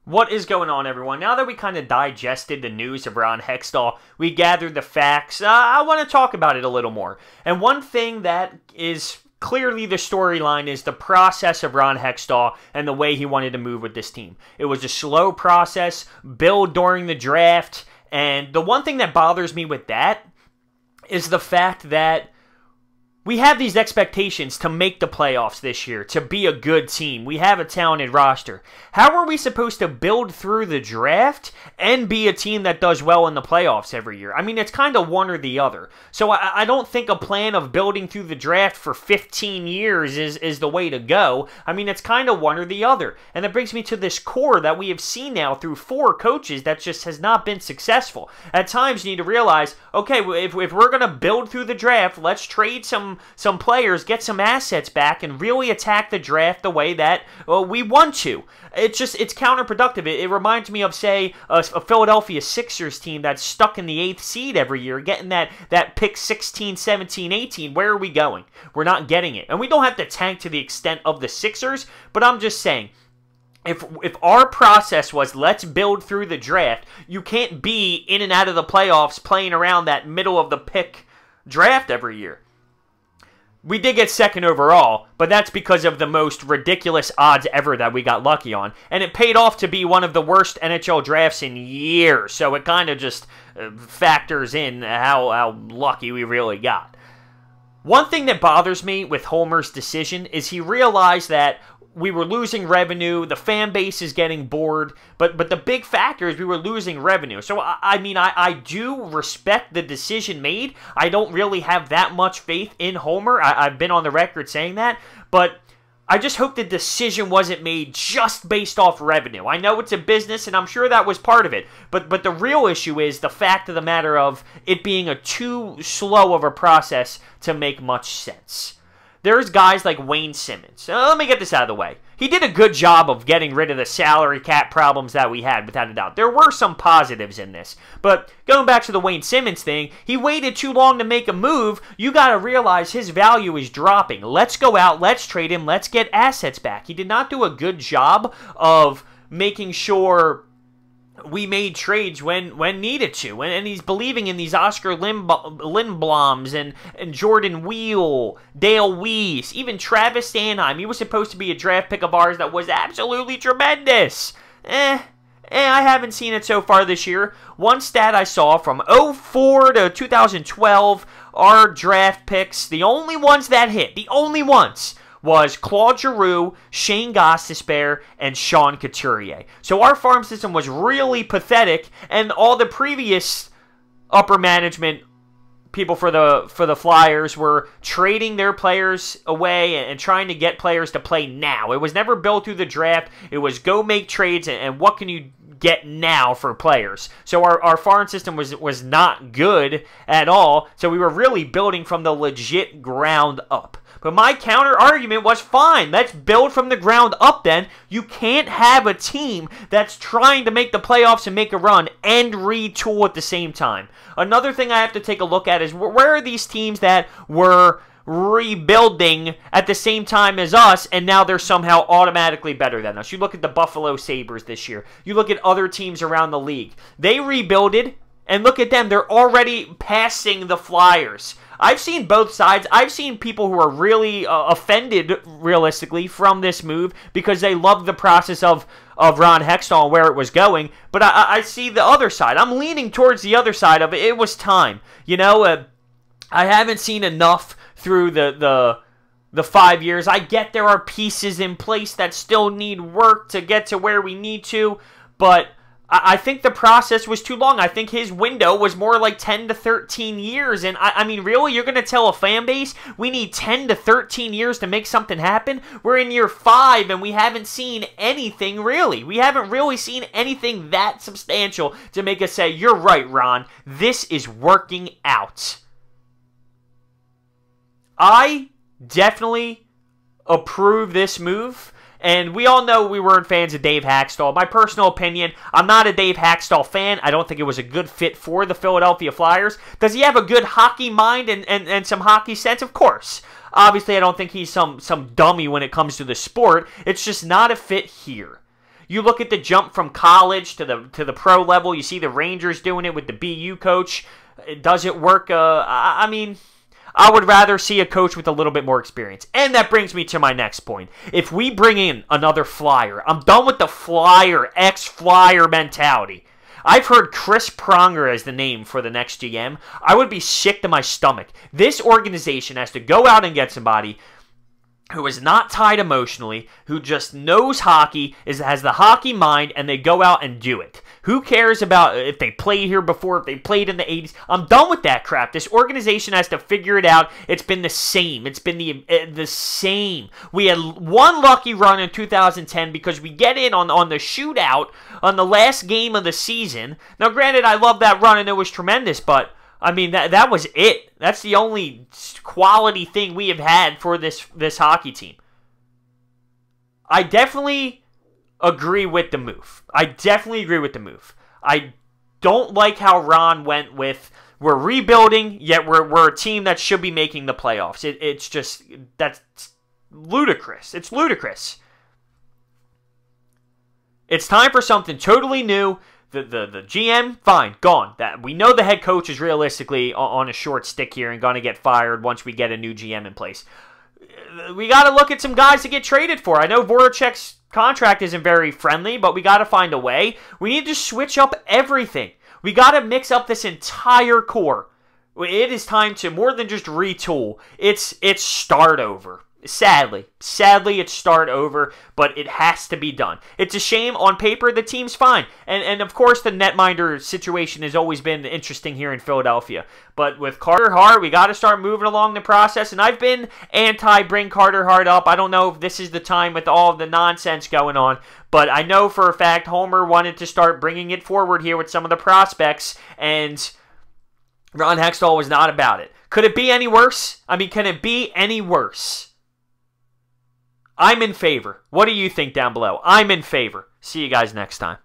What is going on, everyone? Now that we kind of digested the news of Ron Hextall, we gathered the facts, I want to talk about it a little more. And one thing that is clearly the storyline is the process of Ron Hextall and the way he wanted to move with this team. It was a slow process, build during the draft, and the one thing that bothers me with that is the fact that we have these expectations to make the playoffs this year, to be a good team. We have a talented roster. How are we supposed to build through the draft and be a team that does well in the playoffs every year? I mean, it's kind of one or the other. So I don't think a plan of building through the draft for 15 years is the way to go. I mean, it's kind of one or the other. And that brings me to this core that we have seen now through 4 coaches that just has not been successful. At times, you need to realize, okay, if we're going to build through the draft, let's trade some players, get some assets back, and really attack the draft the way that we want to. It's counterproductive. It reminds me of, say, a Philadelphia Sixers team that's stuck in the 8th seed every year, getting that pick 16, 17, 18. Where are we going? We're not getting it. And we don't have to tank to the extent of the Sixers, but I'm just saying, If our process was, let's build through the draft, you can't be in and out of the playoffs playing around that middle of the pick draft every year. We did get second overall, but that's because of the most ridiculous odds ever that we got lucky on. And it paid off to be one of the worst NHL drafts in years. So it kind of just factors in how lucky we really got. One thing that bothers me with Homer's decision is he realized that we were losing revenue, the fan base is getting bored, but the big factor is we were losing revenue. So, I mean, I do respect the decision made. I don't really have that much faith in Homer. I've been on the record saying that, but I just hope the decision wasn't made just based off revenue. I know it's a business, and I'm sure that was part of it, but the real issue is the fact of the matter of it being a too slow of a process to make much sense. There's guys like Wayne Simmons. Let me get this out of the way. He did a good job of getting rid of the salary cap problems that we had, without a doubt. There were some positives in this. But going back to the Wayne Simmons thing, he waited too long to make a move. You got to realize his value is dropping. Let's go out, let's trade him, let's get assets back. He did not do a good job of making sure we made trades when needed to. And he's believing in these Oscar Lindbloms and Jordan Weal, Dale Weiss, even Travis Sanheim. He was supposed to be a draft pick of ours that was absolutely tremendous. I haven't seen it so far this year. One stat I saw from 2004 to 2012, our draft picks, the only ones that hit, the only ones, was Claude Giroux, Shane Gostisbehere, and Sean Couturier. So our farm system was really pathetic, and all the previous upper management people for the Flyers were trading their players away and trying to get players to play now. It was never built through the draft. It was go make trades, and what can you get now for players. So our farm system was not good at all, so we were really building from the legit ground up. But my counter argument was, fine, let's build from the ground up then. You can't have a team that's trying to make the playoffs and make a run and retool at the same time. Another thing I have to take a look at is, where are these teams that were rebuilding at the same time as us, and now they're somehow automatically better than us? You look at the Buffalo Sabres this year. You look at other teams around the league. They rebuilded, and look at them. They're already passing the Flyers. I've seen both sides. I've seen people who are really offended, realistically, from this move because they love the process of Ron Hextall and where it was going. But I see the other side. I'm leaning towards the other side of it. It was time. You know, I haven't seen enough through the 5 years. I get there are pieces in place that still need work to get to where we need to, but I think the process was too long. I think his window was more like 10 to 13 years. And I mean, really? You're going to tell a fan base we need 10 to 13 years to make something happen? We're in year 5 and we haven't seen anything really. We haven't really seen anything that substantial to make us say, you're right, Ron. This is working out. I definitely approve this move. And we all know we weren't fans of Dave Hextall. My personal opinion, I'm not a Dave Hextall fan. I don't think it was a good fit for the Philadelphia Flyers. Does he have a good hockey mind and some hockey sense? Of course. Obviously, I don't think he's some dummy when it comes to the sport. It's just not a fit here. You look at the jump from college to the pro level. You see the Rangers doing it with the BU coach. Does it work? I mean, I would rather see a coach with a little bit more experience. And that brings me to my next point. If we bring in another Flyer, I'm done with the Flyer, ex-Flyer mentality. I've heard Chris Pronger as the name for the next GM. I would be sick to my stomach. This organization has to go out and get somebody who is not tied emotionally, who just knows hockey, has the hockey mind, and they go out and do it. Who cares about if they played here before, if they played in the 80s? I'm done with that crap. This organization has to figure it out. It's been the same. It's been the same. We had one lucky run in 2010 because we get in on the shootout on the last game of the season. Now, granted, I love that run and it was tremendous, but I mean, that was it. That's the only quality thing we have had for this hockey team. I definitely agree with the move. I don't like how Ron went with, we're rebuilding, yet we're a team that should be making the playoffs. It's just, that's ludicrous. It's ludicrous. It's time for something totally new. The GM, fine, gone. That we know the head coach is realistically on a short stick here and going to get fired once we get a new GM in place. We got to look at some guys to get traded for. I know Voracek's contract isn't very friendly, but we got to find a way. We need to switch up everything. We got to mix up this entire core. It is time to more than just retool. It's start over. Sadly, it's start over, but it has to be done. It's a shame. On paper, the team's fine. And of course, the netminder situation has always been interesting here in Philadelphia. But with Carter Hart, we got to start moving along the process. And I've been anti-bring Carter Hart up. I don't know if this is the time with all of the nonsense going on. But I know for a fact Homer wanted to start bringing it forward here with some of the prospects. And Ron Hextall was not about it. Could it be any worse? I mean, can it be any worse? I'm in favor. What do you think down below? I'm in favor. See you guys next time.